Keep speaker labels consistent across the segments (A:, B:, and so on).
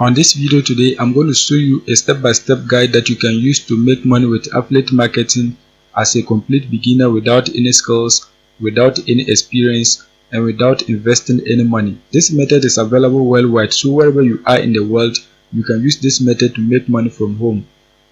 A: On this video today, I'm going to show you a step-by-step guide that you can use to make money with affiliate marketing as a complete beginner without any skills, without any experience, and without investing any money. This method is available worldwide, so wherever you are in the world, you can use this method to make money from home.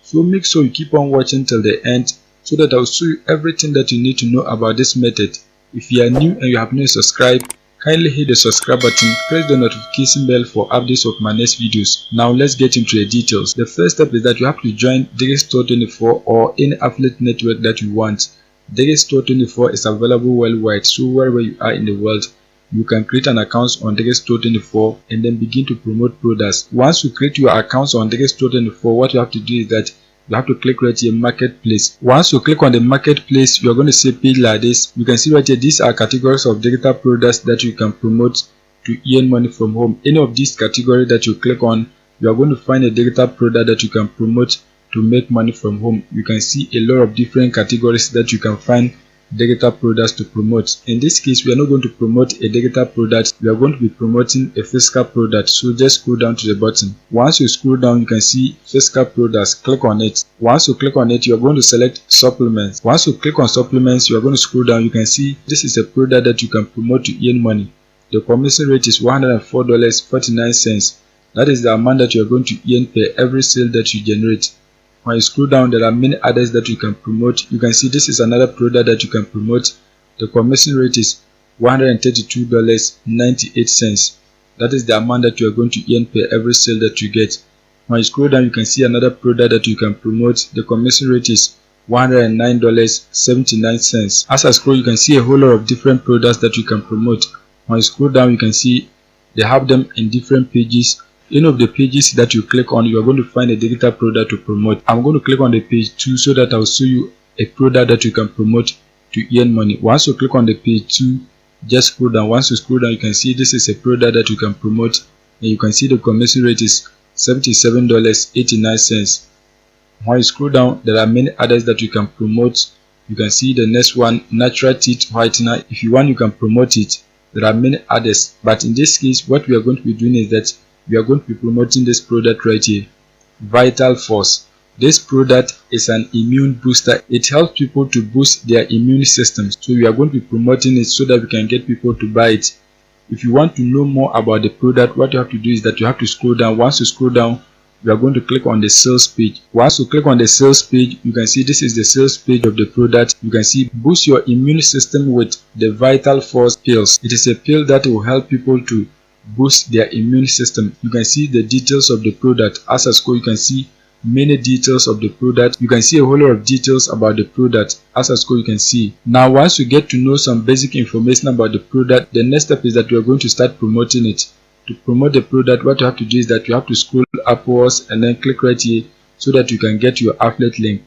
A: So make sure you keep on watching till the end so that I'll show you everything that you need to know about this method. If you are new and you have not subscribed, kindly hit the subscribe button, press the notification bell for updates of my next videos. Now let's get into the details. The first step is that you have to join Digistore24 or any affiliate network that you want. Digistore24 is available worldwide, so wherever you are in the world, you can create an account on Digistore24 and then begin to promote products. Once you create your account on Digistore24, what you have to do is that you have to click right here, marketplace. Once you click on the marketplace, you're going to see page like this. You can see right here, these are categories of digital products that you can promote to earn money from home. Any of these categories that you click on, you are going to find a digital product that you can promote to make money from home. You can see a lot of different categories that you can find digital products to promote. In this case, we are not going to promote a digital product, we are going to be promoting a physical product. So just scroll down to the bottom. Once you scroll down, you can see physical products. Click on it. Once you click on it, you are going to select supplements. Once you click on supplements, you are going to scroll down. You can see this is a product that you can promote to earn money. The commission rate is $104.49. That is the amount that you are going to earn per every sale that you generate. When you scroll down, there are many others that you can promote. You can see this is another product that you can promote. The commission rate is $132.98. That is the amount that you are going to earn per every sale that you get. When you scroll down, you can see another product that you can promote. The commission rate is $109.79. As I scroll, you can see a whole lot of different products that you can promote. When you scroll down, you can see they have them in different pages. Any of the pages that you click on, you are going to find a digital product to promote. I'm going to click on the page 2 so that I'll show you a product that you can promote to earn money. Once you click on the page 2, just scroll down. Once you scroll down, you can see this is a product that you can promote, and you can see the commission rate is $77.89. When you scroll down, there are many others that you can promote. You can see the next one, natural teeth whitener. If you want, you can promote it. There are many others, but in this case, what we are going to be doing is that we are going to be promoting this product right here, Vital Force. This product is an immune booster. It helps people to boost their immune systems. So we are going to be promoting it so that we can get people to buy it. If you want to know more about the product, what you have to do is that you have to scroll down. Once you scroll down, we are going to click on the sales page. Once you click on the sales page, you can see this is the sales page of the product. You can see boost your immune system with the Vital Force pills. It is a pill that will help people to boost their immune system. You can see the details of the product. As I scroll, you can see many details of the product. You can see a whole lot of details about the product. As I scroll, you can see. Now once you get to know some basic information about the product, the next step is that you are going to start promoting it. To promote the product, what you have to do is that you have to scroll upwards and then click right here so that you can get your affiliate link.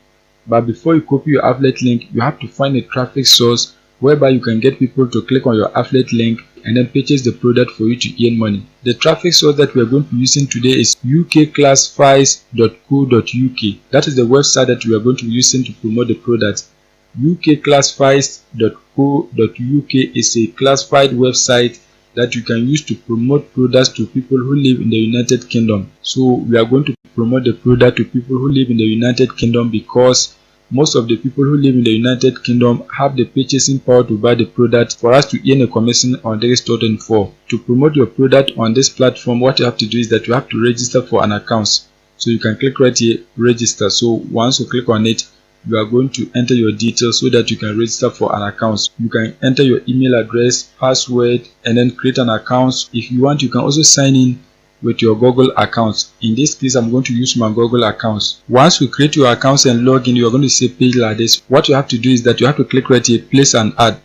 A: But before you copy your affiliate link, you have to find a traffic source whereby you can get people to click on your affiliate link and then purchase the product for you to earn money. The traffic source that we are going to be using today is ukclassifieds.co.uk. That is the website that we are going to be using to promote the product. ukclassifieds.co.uk is a classified website that you can use to promote products to people who live in the United Kingdom. So we are going to promote the product to people who live in the United Kingdom because most of the people who live in the United Kingdom have the purchasing power to buy the product for us to earn a commission on Digistore24. To promote your product on this platform, what you have to do is that you have to register for an account. So you can click right here, register. So once you click on it, you are going to enter your details so that you can register for an account. You can enter your email address, password, and then create an account. If you want, you can also sign in with your Google account. In this case, I'm going to use my Google account. Once you create your account and log in, you're going to see a page like this. What you have to do is that you have to click right here, place an ad.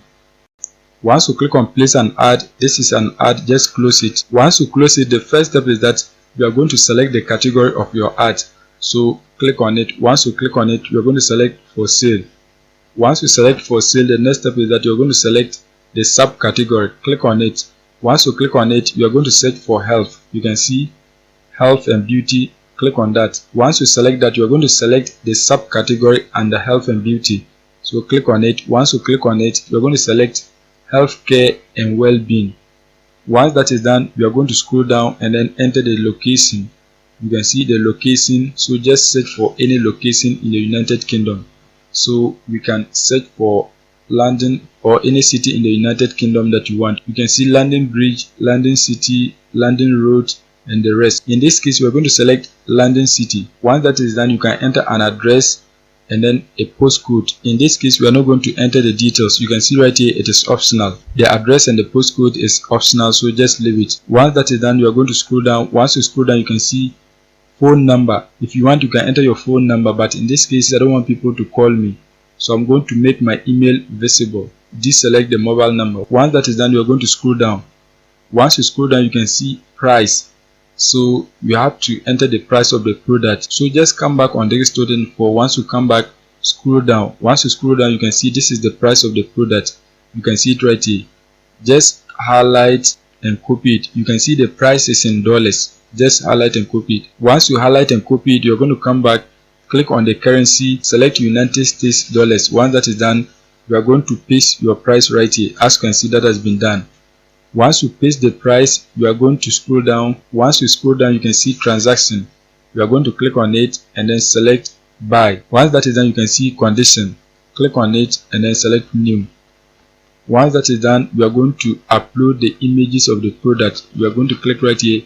A: Once you click on place an ad, this is an ad, just close it. Once you close it, the first step is that you are going to select the category of your ad. So click on it. Once you click on it, you're going to select for sale. Once you select for sale, the next step is that you're going to select the subcategory. Click on it. Once you click on it, you are going to search for health. You can see health and beauty. Click on that. Once you select that, you are going to select the subcategory under health and beauty. So click on it. Once you click on it, you are going to select healthcare and well-being. Once that is done, you are going to scroll down and then enter the location. You can see the location, so just search for any location in the United Kingdom. So we can search for London or any city in the United Kingdom that you want. You can see London Bridge, London City, London Road, and the rest. In this case, we're going to select London City. Once that is done, you can enter an address and then a postcode. In this case, we are not going to enter the details. You can see right here, it is optional. The address and the postcode is optional, so just leave it. Once that is done, you are going to scroll down. Once you scroll down, you can see phone number. If you want, you can enter your phone number, but in this case, I don't want people to call me, so I'm going to make my email visible. Deselect the mobile number. Once that is done, you are going to scroll down. Once you scroll down, you can see price. So you have to enter the price of the product. So just come back on Digistore24. Once you come back, scroll down. Once you scroll down, you can see this is the price of the product. You can see it right here. Just highlight and copy it. You can see the price is in dollars. Just highlight and copy it. Once you highlight and copy it, you're going to come back, click on the currency, select United States dollars. Once that is done, you are going to paste your price right here. As you can see, that has been done. Once you paste the price, you are going to scroll down. Once you scroll down, you can see transaction. You are going to click on it and then select buy. Once that is done, you can see condition. Click on it and then select new. Once that is done, you are going to upload the images of the product. You are going to click right here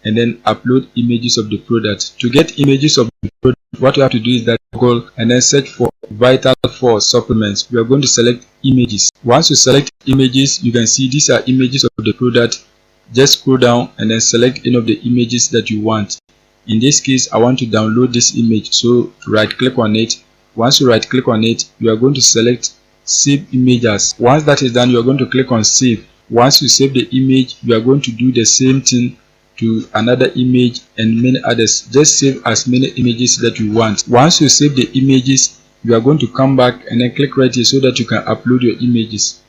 A: and then upload images of the product. To get images of the product, what you have to do is that Google and then search for Vital Force supplements. We are going to select images. Once you select images, you can see these are images of the product. Just scroll down and then select any of the images that you want. In this case, I want to download this image, so right click on it. Once you right click on it, you are going to select save images. Once that is done, you are going to click on save. Once you save the image, you are going to do the same thing to another image and many others. Just save as many images that you want. Once you save the images, you are going to come back and then click right here so that you can upload your images.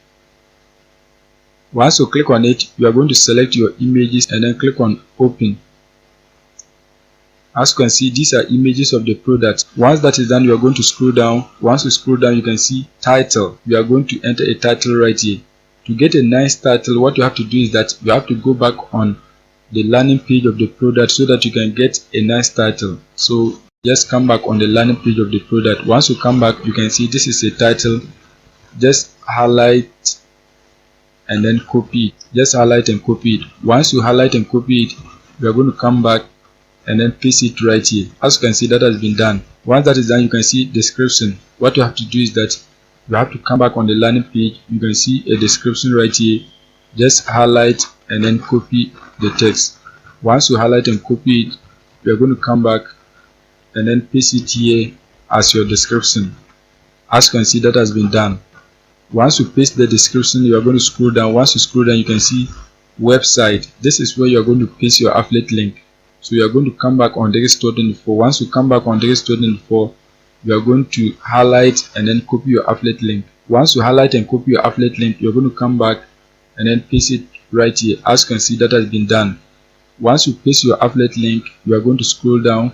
A: Once you click on it, you are going to select your images and then click on open. As you can see, these are images of the product. Once that is done, you are going to scroll down. Once you scroll down, you can see title. You are going to enter a title right here. To get a nice title, what you have to do is that you have to go back on the landing page of the product so that you can get a nice title. So just come back on the landing page of the product. Once you come back, you can see this is a title. Just highlight and then copy it. Just highlight and copy it. Once you highlight and copy it, you are going to come back and then paste it right here. As you can see, that has been done. Once that is done, you can see description. What you have to do is that you have to come back on the landing page. You can see a description right here. Just highlight and then copy the text. Once you highlight and copy it, you are going to come back and then paste it here as your description. As you can see, that has been done. Once you paste the description, you are going to scroll down. Once you scroll down, you can see website. This is where you are going to paste your affiliate link. So you are going to come back on Digistore24. Once you come back on Digistore24, you are going to highlight and then copy your affiliate link. Once you highlight and copy your affiliate link, you are going to come back and then paste it right here. As you can see, that has been done. Once you paste your affiliate link, you are going to scroll down.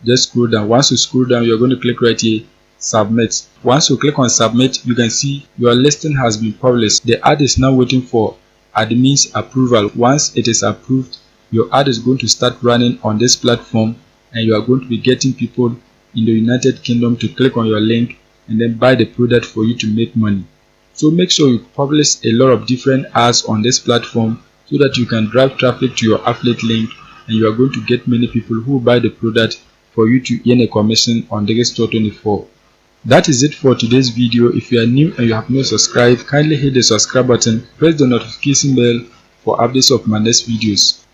A: Just scroll down. Once you scroll down, you are going to click right here, submit. Once you click on submit, you can see your listing has been published. The ad is now waiting for admin's approval. Once it is approved, your ad is going to start running on this platform and you are going to be getting people in the United Kingdom to click on your link and then buy the product for you to make money. So make sure you publish a lot of different ads on this platform so that you can drive traffic to your affiliate link and you are going to get many people who buy the product for you to earn a commission on Digistore24. That is it for today's video. If you are new and you have not subscribed, kindly hit the subscribe button, press the notification bell for updates of my next videos.